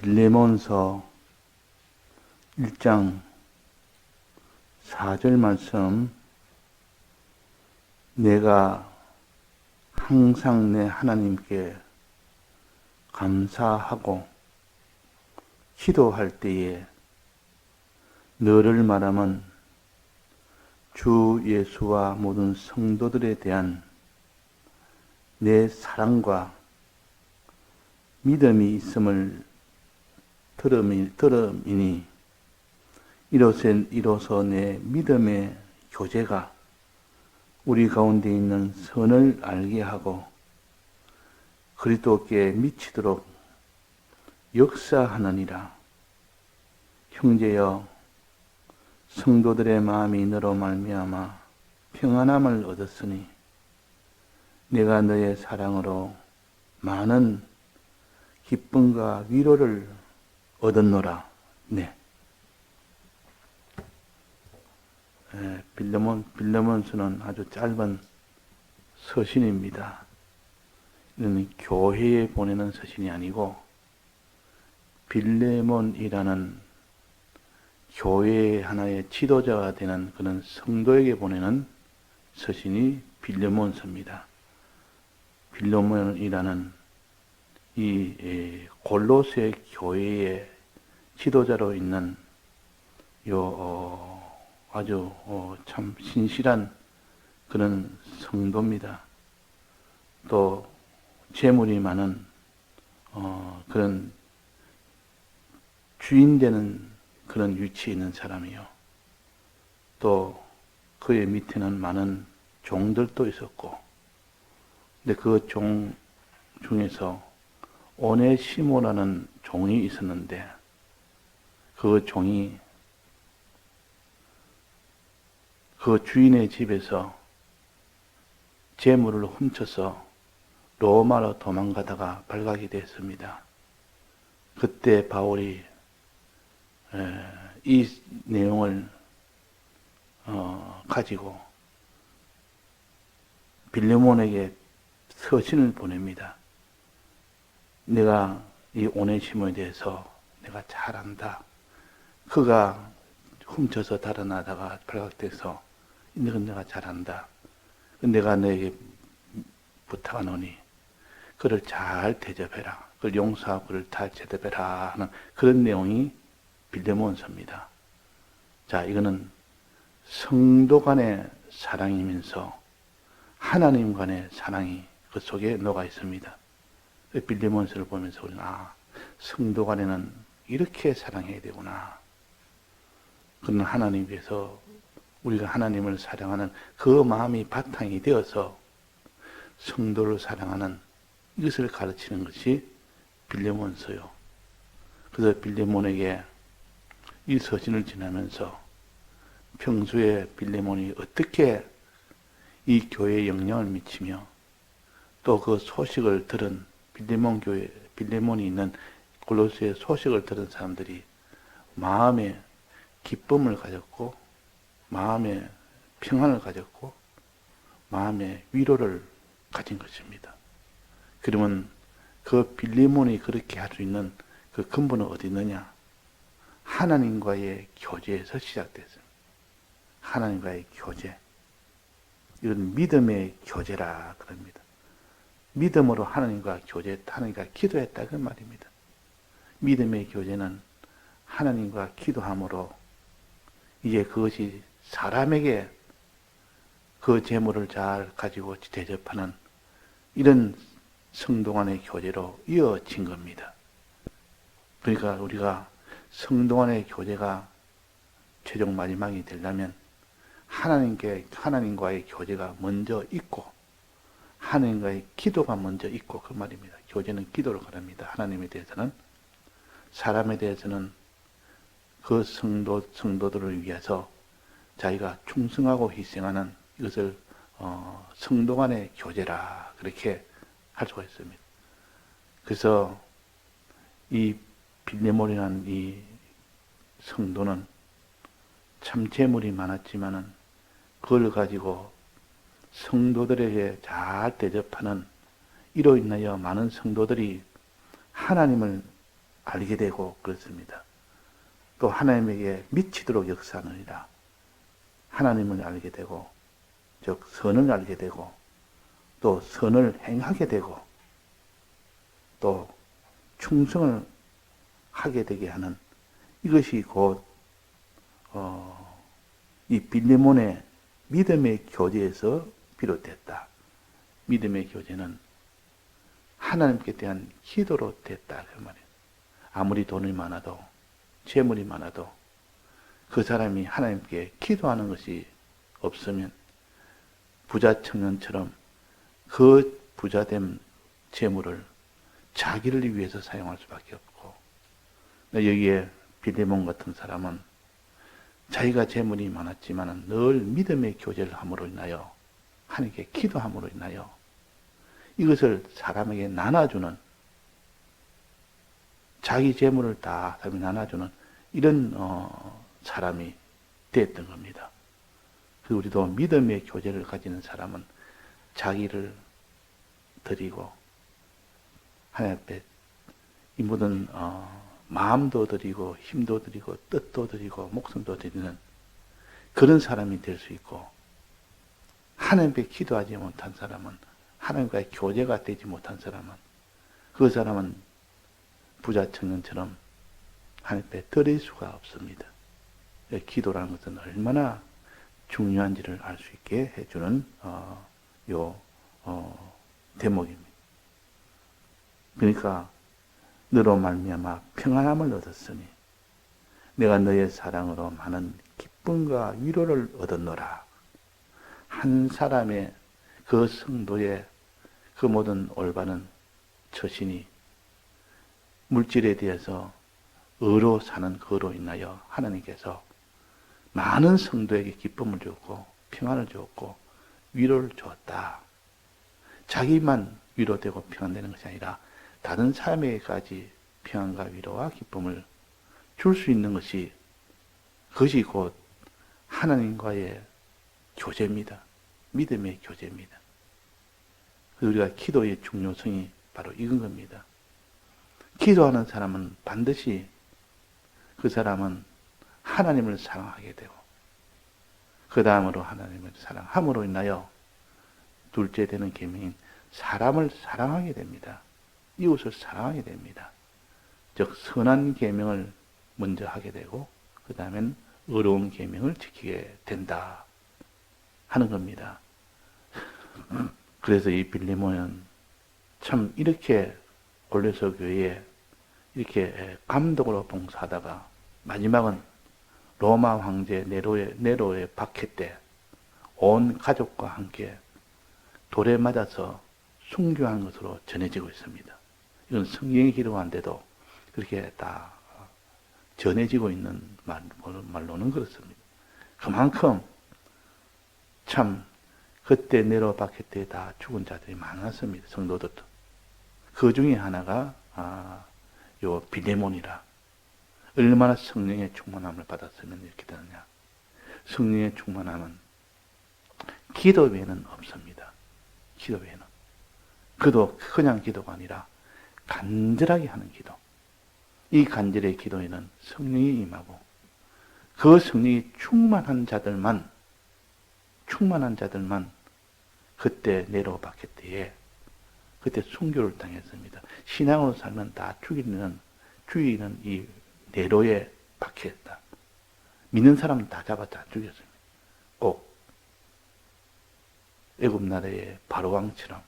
빌레몬서 1장 4절 말씀, 내가 항상 내 하나님께 감사하고 기도할 때에 너를 말하면 주 예수와 모든 성도들에 대한 내 사랑과 믿음이 있음을 들음이니 이로써 내 믿음의 교제가 우리 가운데 있는 선을 알게 하고 그리스도께 미치도록 역사하느니라. 형제여, 성도들의 마음이 너로 말미암아 평안함을 얻었으니 내가 너의 사랑으로 많은 기쁨과 위로를 얻었노라. 네. 빌레몬서는 아주 짧은 서신입니다. 이는 교회에 보내는 서신이 아니고 빌레몬이라는 교회의 하나의 지도자가 되는 그런 성도에게 보내는 서신이 빌레몬서입니다. 빌레몬이라는 이 골로새 교회의 지도자로 있는 아주 참 신실한 그런 성도입니다. 또 재물이 많은 그런 주인 되는 그런 위치에 있는 사람이요. 또 그의 밑에는 많은 종들도 있었고, 근데 그 종 중에서 오네시모라는 종이 있었는데 그 종이 그 주인의 집에서 재물을 훔쳐서 로마로 도망가다가 발각이 됐습니다. 그때 바울이 이 내용을 가지고 빌레몬에게 서신을 보냅니다. 내가 이 오네시모에 대해서 내가 잘 안다. 그가 훔쳐서 달아나다가 발각돼서 이건 내가 잘 안다. 내가 너에게 부탁하노니 그를 잘 대접해라. 그를 용서하고 그를 잘 대접해라 하는 그런 내용이 빌레몬서입니다. 자, 이거는 성도 간의 사랑이면서 하나님 간의 사랑이 그 속에 녹아 있습니다. 빌레몬서를 보면서 우리는 성도 간에는 이렇게 사랑해야 되구나. 그런 하나님께서 우리가 하나님을 사랑하는 그 마음이 바탕이 되어서 성도를 사랑하는 이것을 가르치는 것이 빌레몬서요. 그래서 빌레몬에게 이 서신을 지나면서 평소에 빌레몬이 어떻게 이 교회에 영향을 미치며 또 그 소식을 들은 빌레몬이 있는 골로새의 소식을 들은 사람들이 마음에 기쁨을 가졌고 마음에 평안을 가졌고 마음에 위로를 가진 것입니다. 그러면 그 빌레몬이 그렇게 할 수 있는 그 근본은 어디 있느냐? 하나님과의 교제에서 시작됐습니다. 하나님과의 교제. 이건 믿음의 교제라 그럽니다. 믿음으로 하나님과 교제했다. 하나님과 기도했다 그 말입니다. 믿음의 교제는 하나님과 기도함으로 이제 그것이 사람에게 그 재물을 잘 가지고 대접하는 이런 성도 간의 교제로 이어진 겁니다. 그러니까 우리가 성도 간의 교제가 최종 마지막이 되려면 하나님과의 교제가 먼저 있고 하나님과의 기도가 먼저 있고 그 말입니다. 교제는 기도로 가릅니다. 하나님에 대해서는. 사람에 대해서는 그 성도들을 위해서 자기가 충성하고 희생하는 이것을 성도 간의 교제라 그렇게 할 수가 있습니다. 그래서 이 빌레몬이라는 이 성도는 참 재물이 많았지만은 그걸 가지고 성도들에게 잘 대접하는 이로 인하여 많은 성도들이 하나님을 알게 되고 그렇습니다. 또 하나님에게 미치도록 역사하느니라. 하나님을 알게 되고, 즉 선을 알게 되고, 또 선을 행하게 되고, 또 충성을 하게 되게 하는 이것이 곧 이 빌레몬의 믿음의 교제에서 비롯됐다. 믿음의 교제는 하나님께 대한 기도로 됐다 그 말이에요. 아무리 돈이 많아도 재물이 많아도 그 사람이 하나님께 기도하는 것이 없으면 부자 청년처럼 그 부자된 재물을 자기를 위해서 사용할 수밖에 없고, 여기에 빌레몬 같은 사람은 자기가 재물이 많았지만 늘 믿음의 교제를 함으로 인하여 하나님께 기도함으로 인하여 이것을 사람에게 나눠주는, 자기 재물을 다 사람이 나눠주는 이런 사람이 됐던 겁니다. 우리도 믿음의 교제를 가지는 사람은 자기를 드리고 하나님 앞에 이 모든 마음도 드리고 힘도 드리고 뜻도 드리고 목숨도 드리는 그런 사람이 될 수 있고, 하나님께 기도하지 못한 사람은, 하나님과의 교제가 되지 못한 사람은, 그 사람은 부자 청년처럼 하나님 앞에 드릴 수가 없습니다. 기도라는 것은 얼마나 중요한지를 알 수 있게 해주는 대목입니다. 그러니까 너로 말미암아 평안함을 얻었으니 내가 너의 사랑으로 많은 기쁨과 위로를 얻었노라. 한 사람의 그 성도의 그 모든 올바른 처신이 물질에 대해서 의로 사는 그로 인하여 하나님께서 많은 성도에게 기쁨을 주었고 평안을 주었고 위로를 주었다. 자기만 위로되고 평안되는 것이 아니라 다른 사람에게까지 평안과 위로와 기쁨을 줄 수 있는 것이, 그것이 곧 하나님과의 교제입니다. 믿음의 교제입니다. 우리가 기도의 중요성이 바로 이건 겁니다. 기도하는 사람은 반드시 그 사람은 하나님을 사랑하게 되고, 그 다음으로 하나님을 사랑함으로 인하여 둘째 되는 계명인 사람을 사랑하게 됩니다. 이웃을 사랑하게 됩니다. 즉 선한 계명을 먼저 하게 되고 그 다음엔 의로운 계명을 지키게 된다 하는 겁니다. 그래서 이 빌레몬은 참 이렇게 골로새 교회에 이렇게 감독으로 봉사하다가 마지막은 로마 황제 네로의 박해 때 온 가족과 함께 돌에 맞아서 순교한 것으로 전해지고 있습니다. 이건 성경에 기록한데도 그렇게 다 전해지고 있는 말로는 그렇습니다. 그만큼 참 그때 네로 박해 때 다 죽은 자들이 많았습니다. 성도들도. 그 중에 하나가 요 빌레몬이라. 얼마나 성령의 충만함을 받았으면 이렇게 되느냐. 성령의 충만함은 기도 외에는 없습니다. 기도 외에는. 그도 그냥 기도가 아니라 간절하게 하는 기도. 이 간절의 기도에는 성령이 임하고 그 성령이 충만한 자들만 그때 네로 박해 때에 그때 순교를 당했습니다. 신앙으로 살면 다 죽이는 이 네로의 박해였다. 믿는 사람은 다 잡아 다 죽였습니다. 꼭 애굽 나라의 바로 왕처럼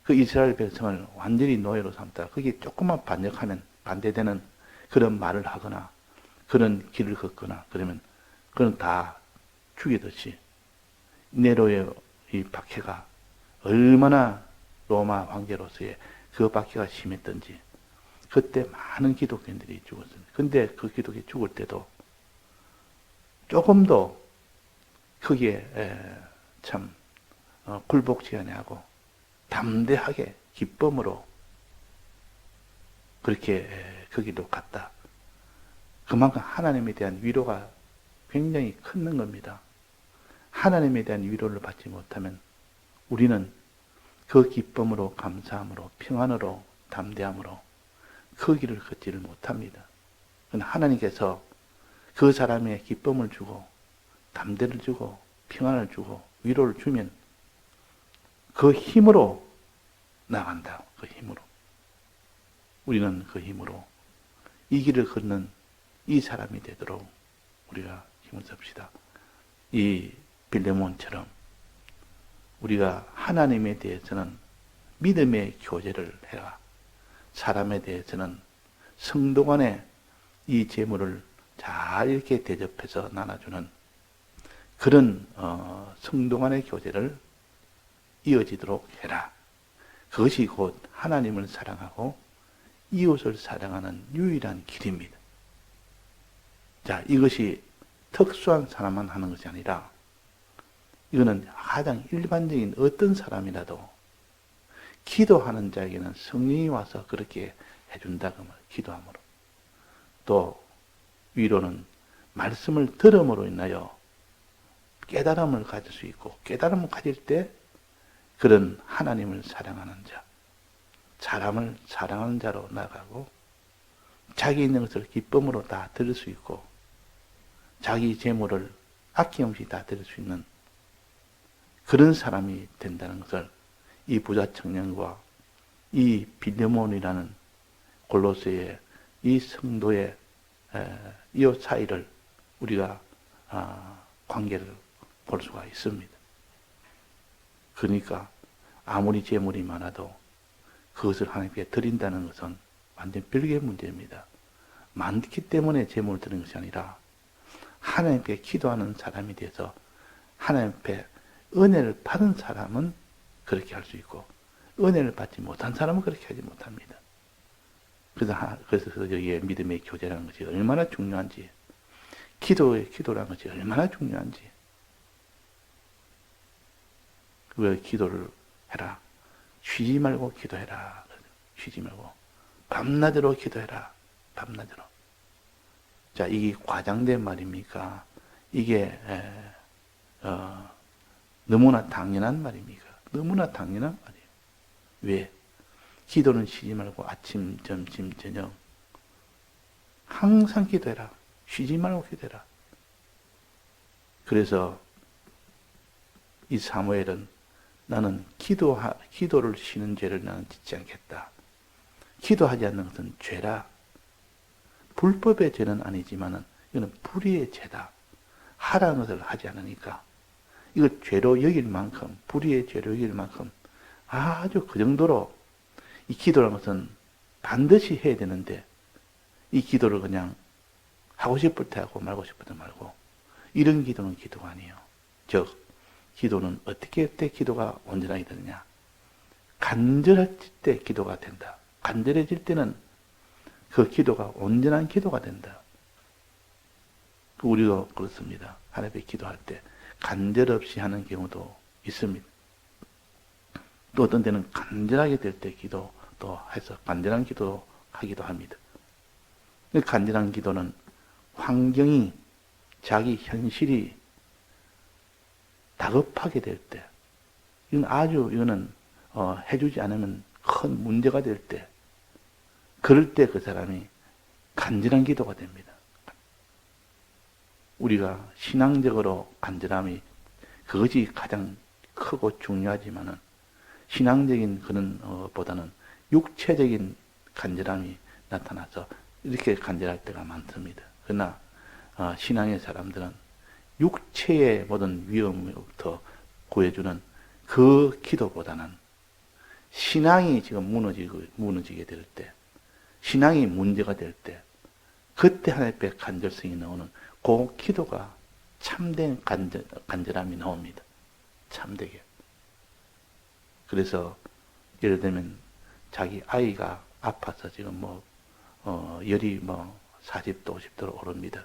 그 이스라엘 백성을 완전히 노예로 삼다. 거기에 조금만 반역하면 반대되는 그런 말을 하거나 그런 길을 걷거나 그러면 그건 다 죽이듯이 네로의 이 박해가 얼마나 로마 황제로서의 그 박해가 심했던지 그때 많은 기독교인들이 죽었습니다. 근데 그 기독교 죽을 때도 조금도 거기에 참 굴복지 아니하고 담대하게 기쁨으로 그렇게 거기로 갔다. 그만큼 하나님에 대한 위로가 굉장히 큰 겁니다. 하나님에 대한 위로를 받지 못하면 우리는 그 기쁨으로 감사함으로 평안으로 담대함으로 그 길을 걷지를 못합니다. 그러나 하나님께서 그 사람의 기쁨을 주고 담대를 주고 평안을 주고 위로를 주면 그 힘으로 나간다. 그 힘으로. 우리는 그 힘으로 이 길을 걷는 이 사람이 되도록 우리가 힘을 씁시다. 이 빌레몬처럼 우리가 하나님에 대해서는 믿음의 교제를 해라. 사람에 대해서는 성도 간에 이 재물을 잘 이렇게 대접해서 나눠주는 그런 성도 간의 교제를 이어지도록 해라. 그것이 곧 하나님을 사랑하고 이웃을 사랑하는 유일한 길입니다. 자, 이것이 특수한 사람만 하는 것이 아니라 이거는 가장 일반적인 어떤 사람이라도 기도하는 자에게는 성령이 와서 그렇게 해준다 그 말, 기도함으로. 또 위로는 말씀을 들음으로 인하여 깨달음을 가질 수 있고, 깨달음을 가질 때 그런 하나님을 사랑하는 자, 사람을 사랑하는 자로 나가고 자기 있는 것을 기쁨으로 다 드릴 수 있고 자기 재물을 아낌없이 다 드릴 수 있는 그런 사람이 된다는 것을 이 부자 청년과 이 빌레몬이라는 골로새의 이 성도의 이 사이를 우리가 관계를 볼 수가 있습니다. 그러니까 아무리 재물이 많아도 그것을 하나님께 드린다는 것은 완전 별개의 문제입니다. 많기 때문에 재물을 드리는 것이 아니라 하나님께 기도하는 사람이 돼서 하나님 앞에 은혜를 받은 사람은 그렇게 할 수 있고 은혜를 받지 못한 사람은 그렇게 하지 못합니다. 그래서 여기에 믿음의 교제라는 것이 얼마나 중요한지, 기도라는 것이 얼마나 중요한지, 왜 기도를 해라. 쉬지 말고 기도해라. 쉬지 말고 밤낮으로 기도해라. 밤낮으로. 자, 이게 과장된 말입니까? 이게 너무나 당연한 말입니까? 너무나 당연한 말이에요. 왜? 기도는 쉬지 말고 아침, 점심, 저녁 항상 기도해라. 쉬지 말고 기도해라. 그래서 이 사무엘은 나는 기도를 쉬는 죄를 나는 짓지 않겠다. 기도하지 않는 것은 죄라. 불법의 죄는 아니지만은 이거는 불의의 죄다. 하라는 것을 하지 않으니까 이걸 죄로 여길 만큼, 불의의 죄로 여길 만큼 아주 그 정도로 이 기도라는 것은 반드시 해야 되는데 이 기도를 그냥 하고 싶을 때 하고 말고 싶을 때 말고 이런 기도는 기도가 아니에요. 즉 기도는 어떻게 할 때 기도가 온전하게 되느냐? 간절할 때 기도가 된다. 간절해질 때는 그 기도가 온전한 기도가 된다. 우리도 그렇습니다. 하나님께 기도할 때 간절 없이 하는 경우도 있습니다. 또 어떤 때는 간절하게 될 때 기도 또 해서 간절한 기도 하기도 합니다. 간절한 기도는 환경이 자기 현실이 다급하게 될 때, 이거는 해주지 않으면 큰 문제가 될 때, 그럴 때 그 사람이 간절한 기도가 됩니다. 우리가 신앙적으로 간절함이 그것이 가장 크고 중요하지만은 신앙적인 그런 보다는 육체적인 간절함이 나타나서 이렇게 간절할 때가 많습니다. 그러나 신앙의 사람들은 육체의 모든 위험부터 구해주는 그 기도보다는 신앙이 지금 무너지게 될 때, 신앙이 문제가 될 때, 그때 하나님 앞에 간절성이 나오는 그 기도가 참된 간절함이 나옵니다. 참되게. 그래서 예를 들면 자기 아이가 아파서 지금 열이 40도, 50도로 오릅니다.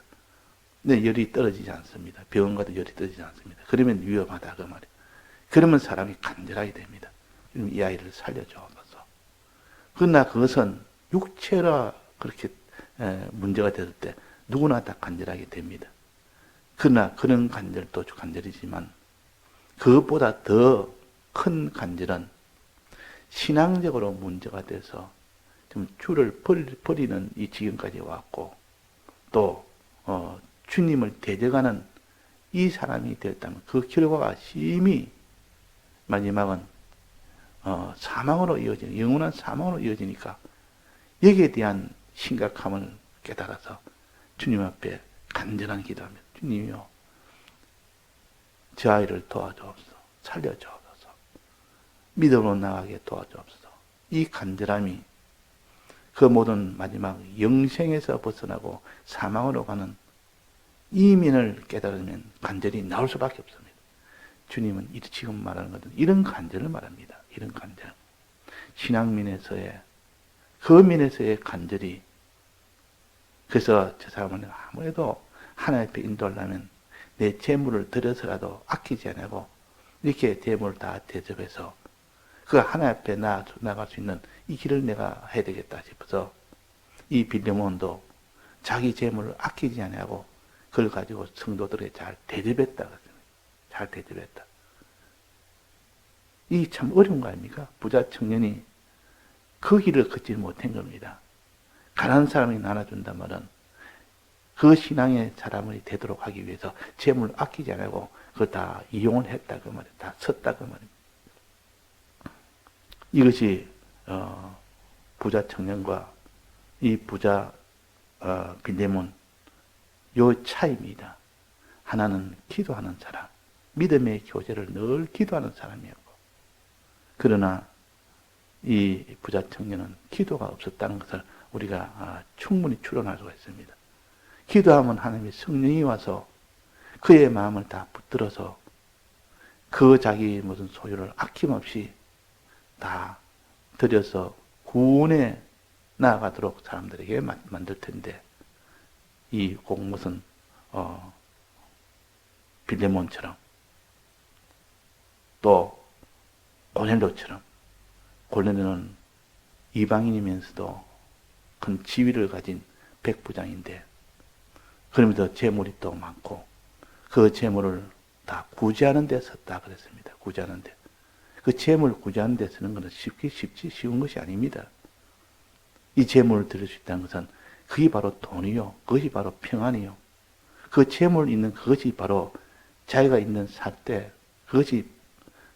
근데 열이 떨어지지 않습니다. 병원 가도 열이 떨어지지 않습니다. 그러면 위험하다 그 말이에요. 그러면 사람이 간절하게 됩니다. 이 아이를 살려줘. 그러나 그것은 육체라 그렇게 문제가 됐을 때 누구나 다 간절하게 됩니다. 그러나 그런 간절도 간절이지만 그것보다 더 큰 간절은 신앙적으로 문제가 돼서 좀 주를 버리는 이 지경까지 왔고, 또 주님을 대적하는 이 사람이 되었다면 그 결과가 심히 마지막은 사망으로 이어지는, 영원한 사망으로 이어지니까 여기에 대한 심각함을 깨달아서 주님 앞에 간절한 기도합니다. 주님이요, 저 아이를 도와주옵소서, 살려주옵소서, 믿음으로 나가게 도와주옵소서. 이 간절함이 그 모든 마지막 영생에서 벗어나고 사망으로 가는 이민을 깨달으면 간절히 나올 수밖에 없습니다. 주님은 지금 말하는 것은 이런 간절을 말합니다. 이런 간절. 신앙민에서의, 그 민에서의 간절이. 그래서 저 사람은 아무래도 하나님 앞에 인도하려면 내 재물을 들여서라도 아끼지 않고 이렇게 재물을 다 대접해서 그 하나님 앞에 나갈 수 있는 이 길을 내가 해야 되겠다 싶어서 이 빌레몬도 자기 재물을 아끼지 않고 그걸 가지고 성도들에게 잘 대접했다. 잘 대접했다. 이 참 어려운 거 아닙니까? 부자 청년이 그 길을 걷지 못한 겁니다. 가난한 사람이 나눠준단 말은 그 신앙의 사람이 되도록 하기 위해서 재물을 아끼지 않고 그걸 다 이용을 했다 그 말이에요. 다 썼다 그 말이에요. 이것이 부자 청년과 이 부자 빌레몬 요 차이입니다. 하나는 기도하는 사람, 믿음의 교제를 늘 기도하는 사람이었고, 그러나 이 부자 청년은 기도가 없었다는 것을 우리가 충분히 추론할 수가 있습니다. 기도하면 하나님의 성령이 와서 그의 마음을 다 붙들어서 그 자기 무슨 소유를 아낌없이 다 들여서 구원에 나아가도록 사람들에게 만들 텐데, 이 무슨 빌레몬처럼 또 고넬료처럼, 고넬료는 이방인이면서도 큰 지위를 가진 백부장인데 그러면서 재물이 또 많고 그 재물을 다 구제하는 데 썼다 그랬습니다. 구제하는 데. 그 재물을 구제하는 데 쓰는 것은 쉬운 것이 아닙니다. 이 재물을 들을 수 있다는 것은 그게 바로 돈이요. 그것이 바로 평안이요. 그 재물 있는 그것이 바로 자기가 있는 살 때 그것이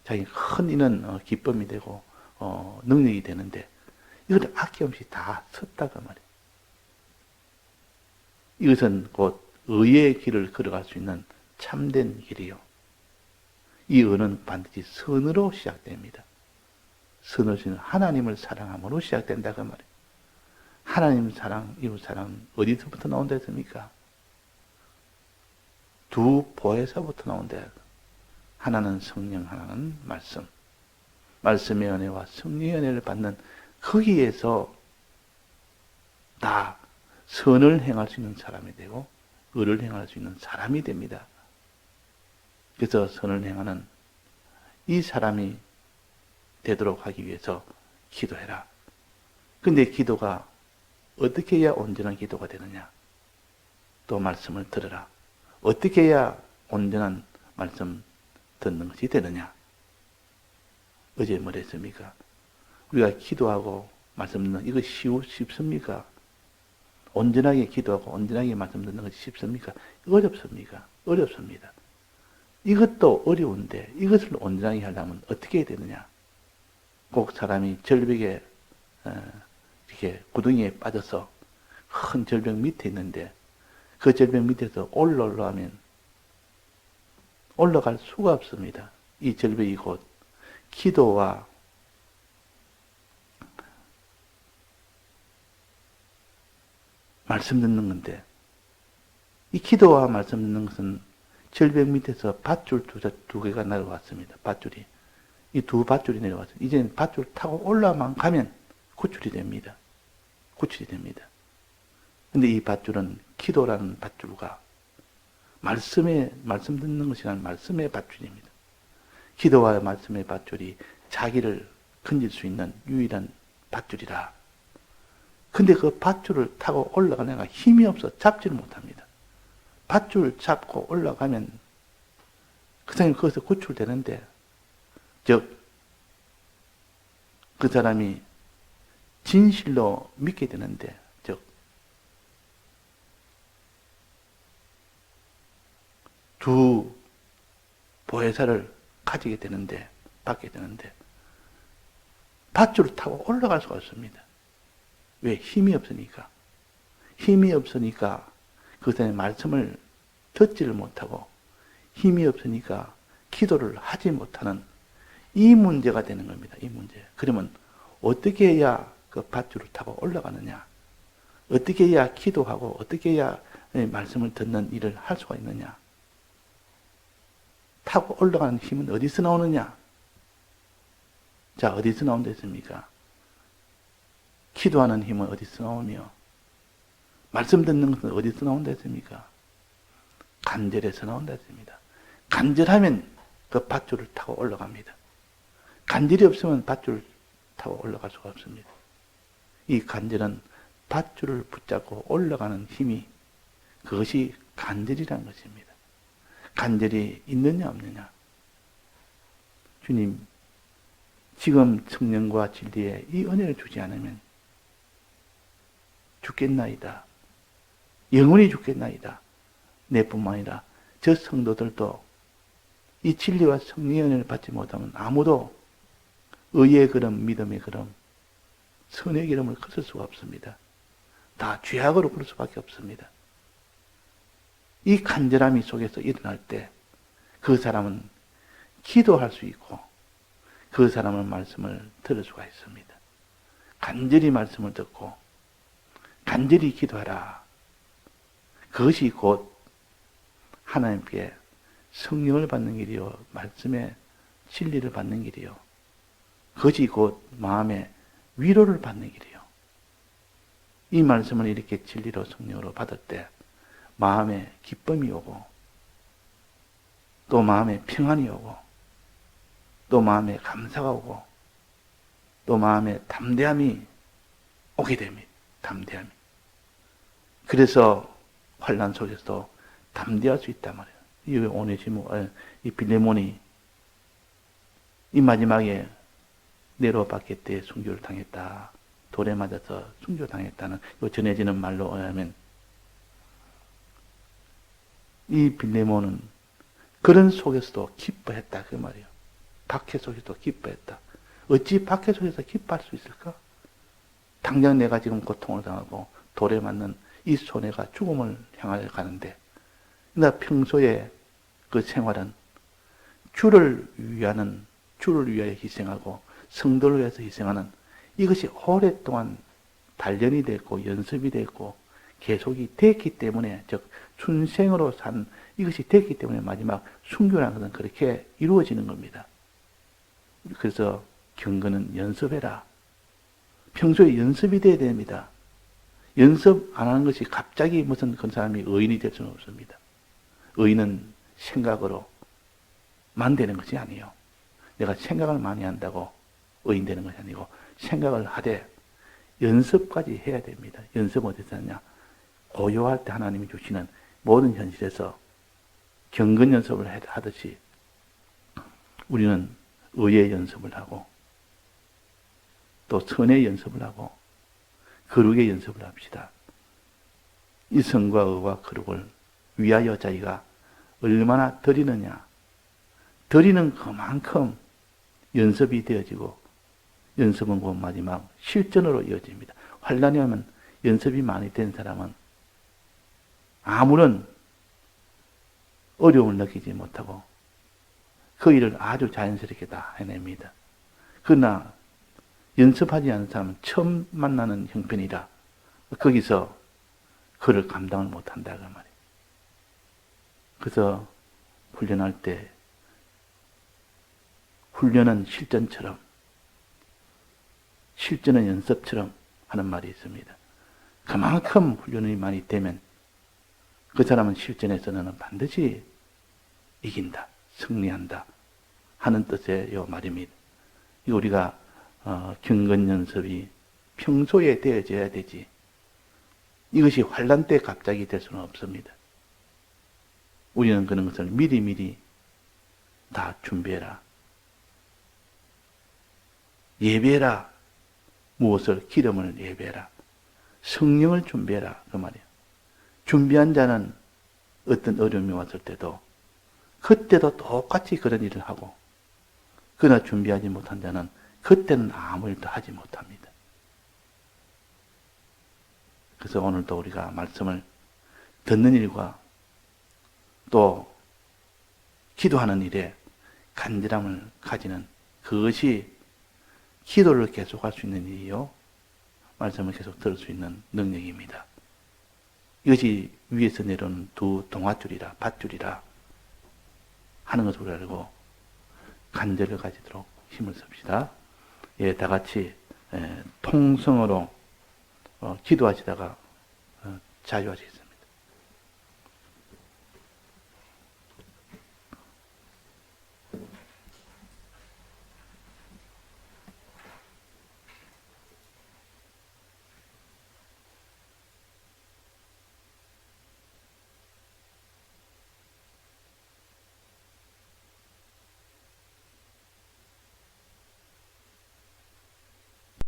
자기 큰 이는 기쁨이 되고 능력이 되는데 이걸 아낌없이 다 썼다가 말이에요. 이것은 곧 의의 길을 걸어갈 수 있는 참된 길이요. 이 의는 반드시 선으로 시작됩니다. 선으로 시작, 하나님을 사랑함으로 시작된다 그 말이에요. 하나님 사랑, 이웃 사랑 어디서부터 나온다 했습니까? 두 보에서부터 나온다. 하나는 성령, 하나는 말씀. 말씀의 은혜와 성령의 은혜를 받는 거기에서 다 선을 행할 수 있는 사람이 되고 의를 행할 수 있는 사람이 됩니다. 그래서 선을 행하는 이 사람이 되도록 하기 위해서 기도해라. 근데 기도가 어떻게 해야 온전한 기도가 되느냐? 또 말씀을 들으라. 어떻게 해야 온전한 말씀 듣는 것이 되느냐? 어제 뭘 했습니까? 우리가 기도하고 말씀 듣는 이거 쉽습니까? 온전하게 기도하고 온전하게 말씀 듣는 것이 쉽습니까? 어렵습니까? 어렵습니다. 이것도 어려운데 이것을 온전하게 하려면 어떻게 해야 되느냐? 꼭 사람이 절벽에 이렇게 구덩이에 빠져서 큰 절벽 밑에 있는데 그 절벽 밑에서 올라오려면 올라갈 수가 없습니다. 이 절벽이 곧 기도와 말씀 듣는 건데 이 기도와 말씀 듣는 것은 절벽 밑에서 밧줄 두 개가 내려왔습니다. 밧줄이. 이 두 밧줄이 내려왔습니다. 이제는 밧줄 타고 올라만 가면 구출이 됩니다. 구출이 됩니다. 근데 이 밧줄은 기도라는 밧줄과 말씀 듣는 것이라는 말씀의 밧줄입니다. 기도와 말씀의 밧줄이 자기를 건질 수 있는 유일한 밧줄이라. 근데 그 밧줄을 타고 올라가려니까 힘이 없어 잡지를 못합니다. 밧줄 잡고 올라가면 그 사람이 거기서 구출되는데, 즉, 그 사람이 진실로 믿게 되는데, 즉 두 보혜사를 가지게 되는데, 받게 되는데 밧줄을 타고 올라갈 수가 없습니다. 왜? 힘이 없으니까. 힘이 없으니까 그 사람의 말씀을 듣지를 못하고, 힘이 없으니까 기도를 하지 못하는 이 문제가 되는 겁니다. 이 문제. 그러면 어떻게 해야 그 밧줄을 타고 올라가느냐? 어떻게 해야 기도하고 어떻게 해야 말씀을 듣는 일을 할 수가 있느냐? 타고 올라가는 힘은 어디서 나오느냐? 자, 어디서 나온다 했습니까? 기도하는 힘은 어디서 나오며, 말씀 듣는 것은 어디서 나온다 했습니까? 간절해서 나온다 했습니다. 간절하면 그 밧줄을 타고 올라갑니다. 간절이 없으면 밧줄을 타고 올라갈 수가 없습니다. 이 간절은 밧줄을 붙잡고 올라가는 힘이, 그것이 간절이라는 것입니다. 간절이 있느냐 없느냐. 주님, 지금 성령과 진리에 이 은혜를 주지 않으면 죽겠나이다. 영원히 죽겠나이다. 내뿐만 아니라 저 성도들도 이 진리와 성령의 은혜를 받지 못하면 아무도 의의 걸음, 믿음의 걸음, 선의 걸음을 걸을 수가 없습니다. 다 죄악으로 걸을 수밖에 없습니다. 이 간절함이 속에서 일어날 때 그 사람은 기도할 수 있고 그 사람은 말씀을 들을 수가 있습니다. 간절히 말씀을 듣고 간절히 기도하라. 그것이 곧 하나님께 성령을 받는 길이요, 말씀의 진리를 받는 길이요, 그것이 곧 마음의 위로를 받는 길이요. 이 말씀을 이렇게 진리로 성령으로 받을 때 마음에 기쁨이 오고, 또 마음에 평안이 오고, 또 마음에 감사가 오고, 또 마음에 담대함이 오게 됩니다. 담대함이. 그래서 환난 속에서도 담대할 수 있단 말이에요. 이 오네시모, 이 빌레몬이 이 마지막에 네로 박해 때 순교를 당했다, 돌에 맞아서 순교를 당했다는 전해지는 말로 의하면, 이 빌레몬은 그런 속에서도 기뻐했다, 그 말이에요. 박해 속에서도 기뻐했다. 어찌 박해 속에서 기뻐할 수 있을까? 당장 내가 지금 고통을 당하고 돌에 맞는 이 손해가 죽음을 향하여 가는데, 나 평소에 그 생활은 주를 위하여 희생하고 성도를 위해서 희생하는, 이것이 오랫동안 단련이 됐고 연습이 됐고 계속이 됐기 때문에, 즉 순생으로 산 이것이 됐기 때문에 마지막 순교라는 것은 그렇게 이루어지는 겁니다. 그래서 경건은 연습해라. 평소에 연습이 돼야 됩니다. 연습 안 하는 것이 갑자기 무슨 그런 사람이 의인이 될 수는 없습니다. 의인은 생각으로만 되는 것이 아니에요. 내가 생각을 많이 한다고 의인 되는 것이 아니고, 생각을 하되 연습까지 해야 됩니다. 연습 어디서 하냐? 고요할 때 하나님이 주시는 모든 현실에서 경건 연습을 하듯이 우리는 의의 연습을 하고, 또 선의 연습을 하고, 거룩의 연습을 합시다. 이 성과 의와 거룩을 위하여 자기가 얼마나 드리느냐, 드리는 그만큼 연습이 되어지고, 연습은 곧 마지막 실전으로 이어집니다. 환난이 오면 연습이 많이 된 사람은 아무런 어려움을 느끼지 못하고 그 일을 아주 자연스럽게 다 해냅니다. 그러나 연습하지 않은 사람은 처음 만나는 형편이라 거기서 그를 감당을 못한다, 그 말이에요. 그래서 훈련할 때 훈련은 실전처럼, 실전은 연습처럼 하는 말이 있습니다. 그만큼 훈련이 많이 되면 그 사람은 실전에서는 반드시 이긴다, 승리한다 하는 뜻의 요 말입니다. 우리가 경건 연습이 평소에 되어져야 되지, 이것이 환난 때 갑자기 될 수는 없습니다. 우리는 그런 것을 미리미리 다 준비해라, 예배해라, 무엇을? 기름을 예배해라. 성령을 준비해라. 그 말이에요. 준비한 자는 어떤 어려움이 왔을 때도 그때도 똑같이 그런 일을 하고, 그러나 준비하지 못한 자는 그때는 아무 일도 하지 못합니다. 그래서 오늘도 우리가 말씀을 듣는 일과 또 기도하는 일에 간절함을 가지는 그것이 기도를 계속할 수 있는 일이요, 말씀을 계속 들을 수 있는 능력입니다. 이것이 위에서 내려오는 두 동아줄이라, 밧줄이라 하는 것을 알고 간절을 가지도록 힘을 씁시다. 예, 다 같이 통성으로 기도하시다가 자유하시겠습니다.